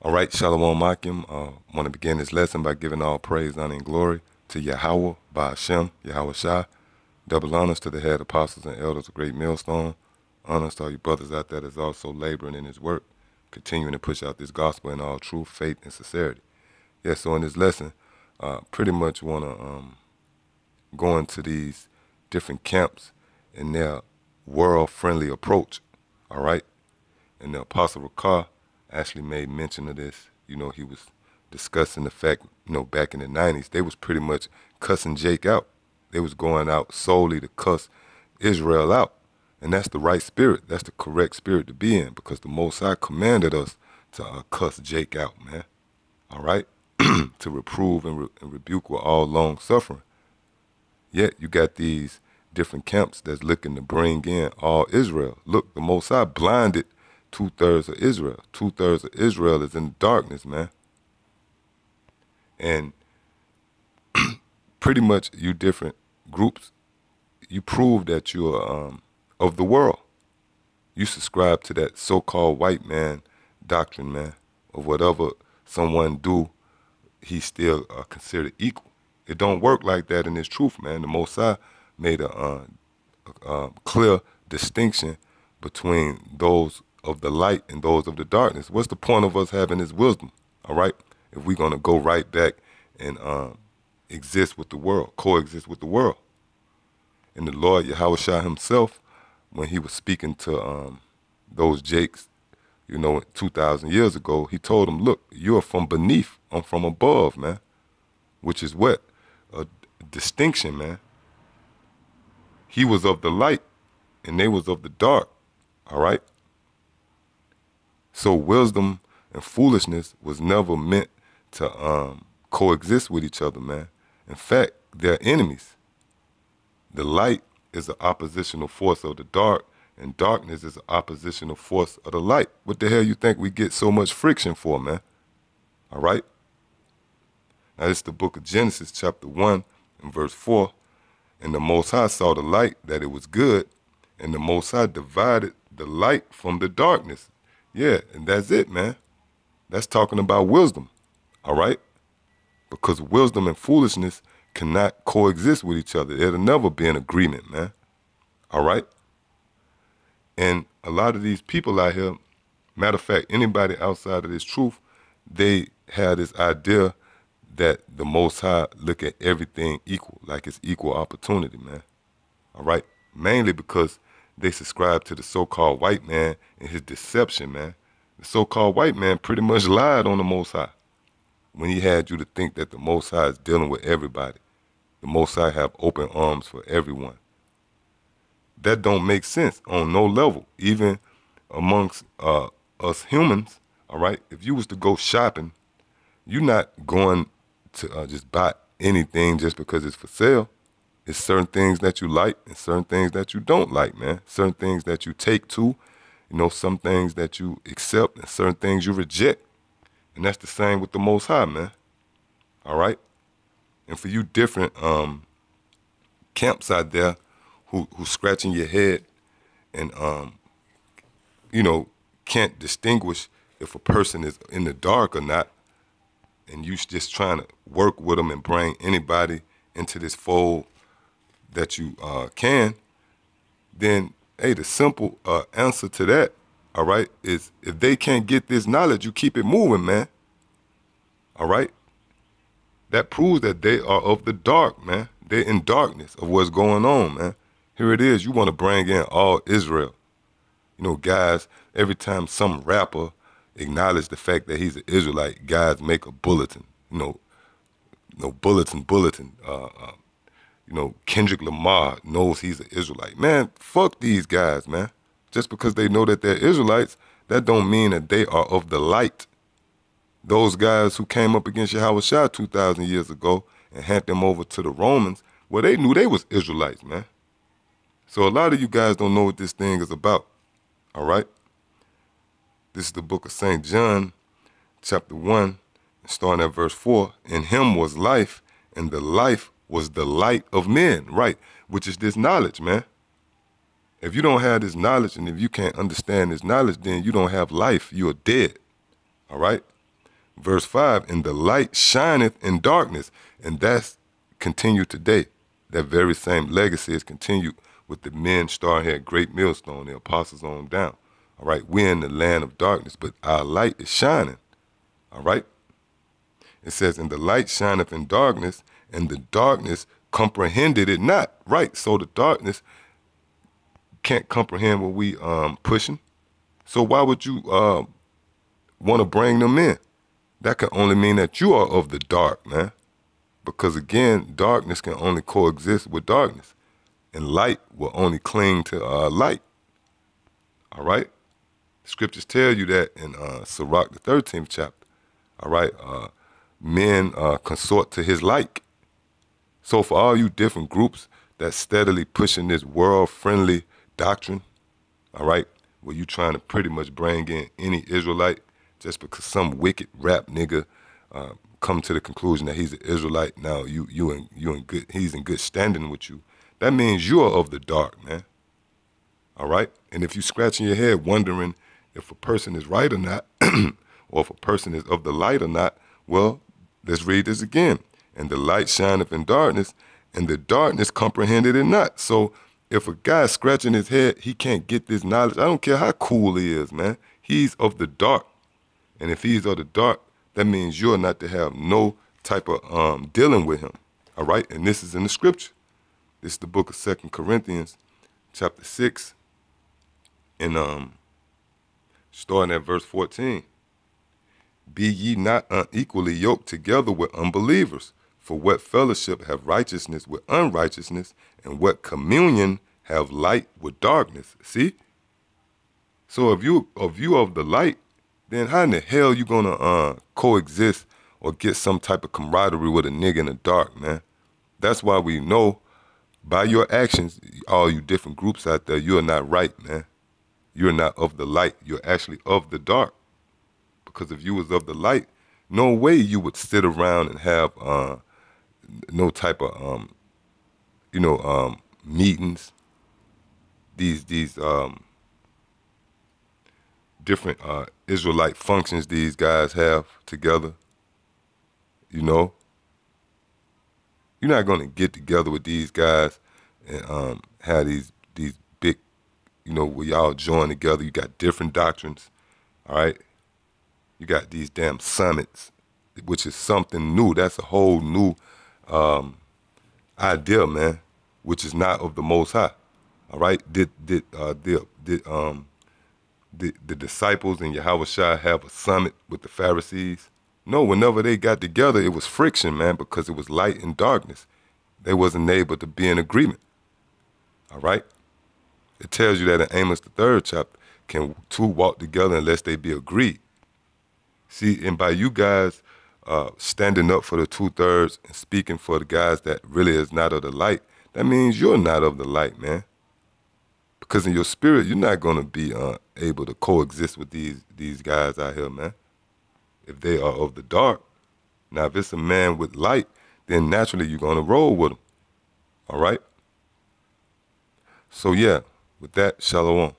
All right, Shalom Akim. I want to begin this lesson by giving all praise, honor, and glory to Yahweh, by Hashem, Yahweh Shai. Double honors to the head apostles and elders of Great Millstone. Honors to all you brothers out there that's also laboring in his work, continuing to push out this gospel in all truth, faith, and sincerity. Yeah, so in this lesson, pretty much want to go into these different camps and their world-friendly approach, all right? And the Apostle Rakah actually made mention of this. You know, he was discussing the fact, back in the 90s, they was pretty much cussing Jake out. They was going out solely to cuss Israel out. And that's the right spirit. That's the correct spirit to be in, because the Most High commanded us to cuss Jake out, man. All right? To reprove and rebuke with all long suffering. Yet you got these different camps that's looking to bring in all Israel. Look, the Most High blinded 2/3 of Israel. 2/3 of Israel is in darkness, man. And pretty much you different groups, you prove that you're of the world. You subscribe to that so-called white man doctrine, man, of whatever someone do, he's still considered equal. It don't work like that in this truth, man. The Most High made a clear distinction between those of the light and those of the darkness. What's the point of us having this wisdom, all right, if we're going to go right back and exist with the world, coexist with the world? And the Lord Yahweh Shai himself, when he was speaking to those Jakes, 2,000 years ago, he told them, look, you're from beneath, I'm from above, man, which is what? A distinction, man. He was of the light and they was of the dark, all right? So wisdom and foolishness was never meant to coexist with each other, man. In fact, they're enemies. The light is an oppositional force of the dark, and darkness is an oppositional force of the light. What the hell you think we get so much friction for, man? All right? Now, this is the book of Genesis, chapter 1, and verse 4. And the Most High saw the light, that it was good, and the Most High divided the light from the darkness. Yeah, and that's it, man. That's talking about wisdom, all right? Because wisdom and foolishness cannot coexist with each other. It'll never be an agreement, man, all right? And a lot of these people out here, matter of fact, anybody outside of this truth, they have this idea that the Most High look at everything equal, like it's equal opportunity, man, all right? Mainly because they subscribe to the so-called white man and his deception, man. The so-called white man pretty much lied on the Most High when he had you to think that the Most High is dealing with everybody. The Most High have open arms for everyone. That don't make sense on no level, even amongst us humans, all right? If you was to go shopping, you're not going to just buy anything just because it's for sale. It's certain things that you like and certain things that you don't like, man. Certain things that you take to, some things that you accept and certain things you reject. And that's the same with the Most High, man. All right? And for you different camps out there who scratching your head and, can't distinguish if a person is in the dark or not, and you just trying to work with them and bring anybody into this fold that you can, then, hey, the simple answer to that, all right, is if they can't get this knowledge, you keep it moving, man. All right? That proves that they are of the dark, man. They're in darkness of what's going on, man. Here it is. You want to bring in all Israel. Guys, every time some rapper acknowledge the fact that he's an Israelite, guys make a bulletin. Bulletin. Kendrick Lamar knows he's an Israelite. Man, fuck these guys, man. Just because they know that they're Israelites, that don't mean that they are of the light. Those guys who came up against Yahweh Shai 2,000 years ago and handed them over to the Romans, well, they knew they was Israelites, man. So a lot of you guys don't know what this thing is about, all right? This is the book of St. John, chapter 1, starting at verse 4. In him was life, and the life was the light of men, right? Which is this knowledge, man. If you don't have this knowledge and if you can't understand this knowledge, then you don't have life. You are dead, all right? Verse 5, and the light shineth in darkness. And that's continued today. That very same legacy is continued with the men starting here at Great Millstone, the apostles on down. All right, we're in the land of darkness, but our light is shining. All right. It says, and the light shineth in darkness, and the darkness comprehended it not. Right, so the darkness can't comprehend what we pushing. So why would you want to bring them in? That can only mean that you are of the dark, man. Because again, darkness can only coexist with darkness. And light will only cling to light. All right? Scriptures tell you that in Sirach, the 13th chapter. All right? Men consort to his like. So for all you different groups that's steadily pushing this world-friendly doctrine, all right, where you trying to pretty much bring in any Israelite just because some wicked rap nigga come to the conclusion that he's an Israelite. Now he's in good standing with you. That means you are of the dark, man. All right? And if you scratching your head wondering if a person is right or not, or if a person is of the light or not, well, let's read this again. And the light shineth in darkness, and the darkness comprehended it not. So if a guy's scratching his head, he can't get this knowledge. I don't care how cool he is, man. He's of the dark. And if he's of the dark, that means you're not to have no type of dealing with him. All right? And this is in the scripture. This is the book of 2 Corinthians, chapter 6, and starting at verse 14. Be ye not unequally yoked together with unbelievers. For what fellowship have righteousness with unrighteousness, and what communion have light with darkness? See? So if you of the light, then how in the hell you gonna coexist or get some type of camaraderie with a nigga in the dark, man? That's why we know by your actions, all you different groups out there, you're not right, man. You're not of the light. You're actually of the dark. Because if you was of the light, no way you would sit around and have no type of meetings. These different Israelite functions these guys have together. You know, you're not gonna get together with these guys and have these big, where y'all join together. You got different doctrines, all right. You got these damn summits, which is something new. That's a whole new idea, man, which is not of the Most High. All right. Did the disciples in Yahushua have a summit with the Pharisees? No, whenever they got together, it was friction, man, because it was light and darkness. They wasn't able to be in agreement. All right. It tells you that in Amos, the 3rd chapter, can two walk together unless they be agreed. See, and by you guys standing up for the 2/3 and speaking for the guys that really is not of the light, that means you're not of the light, man. Because in your spirit, you're not going to be able to coexist with these guys out here, man. If they are of the dark. Now, if it's a man with light, then naturally you're going to roll with them. All right? So, yeah, with that, shalom.